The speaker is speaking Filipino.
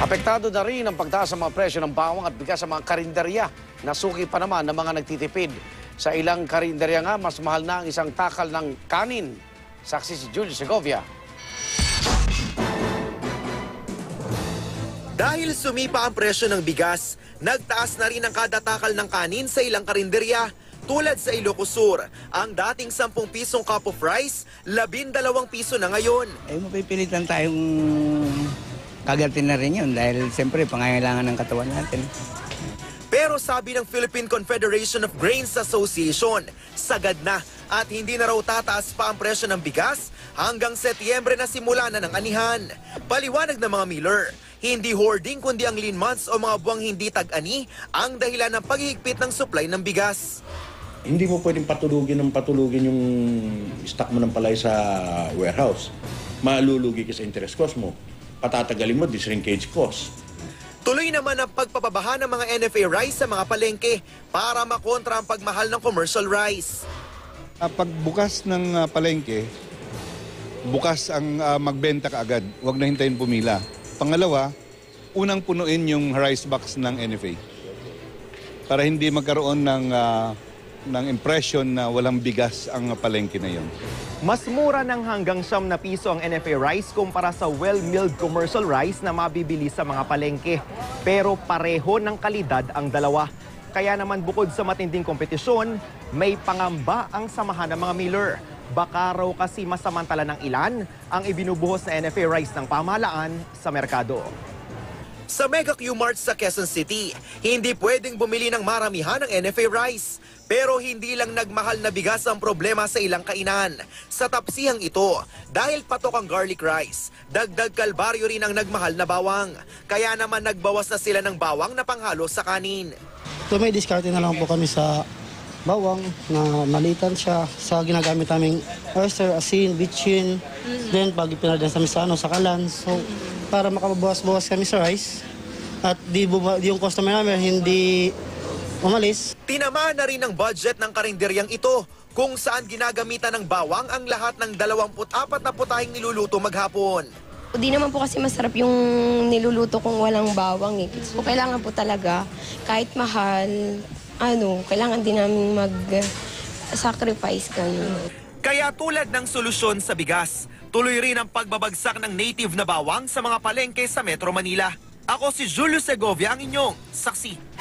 Apektado na rin ang pagtaas sa mga presyo ng bawang at bigas sa mga karinderya. Nasuki pa naman ng mga nagtitipid. Sa ilang karinderya nga, mas mahal na ang isang takal ng kanin. Saksi si Julie Segovia. Dahil sumipa ang presyo ng bigas, nagtaas na rin ang kada takal ng kanin sa ilang karinderya. Tulad sa Ilocos Sur, ang dating 10 pisong cup of rice, 12 piso na ngayon. Mapipilitan tayong kagatin na rin yun dahil siyempre pangangailangan ng katawan natin. Pero sabi ng Philippine Confederation of Grains Association, sagad na at hindi na raw tataas pa ang presyo ng bigas hanggang Setyembre na simula na ng anihan. Paliwanag ng mga miller, hindi hoarding kundi ang lean months o mga buwang hindi tag-ani ang dahilan ng paghihigpit ng supply ng bigas. Hindi mo pwedeng patulugin yung stock mo ng palay sa warehouse. Malulugi ka sa interest cost mo. Patatagalin mo, shrinkage cost. Tuloy naman ang pagpapabaha ng mga NFA rice sa mga palengke para makontra ang pagmahal ng commercial rice. Pagbukas ng palengke, bukas ang magbenta kaagad. Huwag na hintayin pumila. Pangalawa, unang punuin yung rice box ng NFA para hindi magkaroon ng impression na walang bigas ang palengke na yun. Mas mura ng hanggang 9 na piso ang NFA rice kumpara sa well-milled commercial rice na mabibili sa mga palengke. Pero pareho ng kalidad ang dalawa. Kaya naman bukod sa matinding kompetisyon, may pangamba ang samahan ng mga miller. Baka raw kasi masamantala ng ilan ang ibinubuhos na NFA rice ng pamahalaan sa merkado. Sa Mega Q-Mart sa Quezon City, hindi pwedeng bumili ng maramihan ng NFA rice. Pero hindi lang nagmahal na bigas ang problema sa ilang kainan. Sa tapsihang ito, dahil patok ang garlic rice, dagdag kalbaryo rin ang nagmahal na bawang. Kaya naman nagbawas na sila ng bawang na panghalo sa kanin. So may discard na lang po kami sa bawang na malitan siya sa ginagamit naming oyster, asin, bitchin. Then pag pinaldan sa sa kalan. So para makabawas-bawas kami sa rice at yung customer namin hindi umalis. Tinamaan na rin ang budget ng karinderyang ito kung saan ginagamitan ng bawang ang lahat ng 24 na putahing niluluto maghapon. Di naman po kasi masarap yung niluluto kung walang bawang eh. So kailangan po talaga kahit mahal, kailangan din namin mag-sacrifice ganun. Kaya tulad ng solusyon sa bigas, tuloy rin ang pagbabagsak ng native na bawang sa mga palengke sa Metro Manila. Ako si Julio Segovia, ang inyong saksi.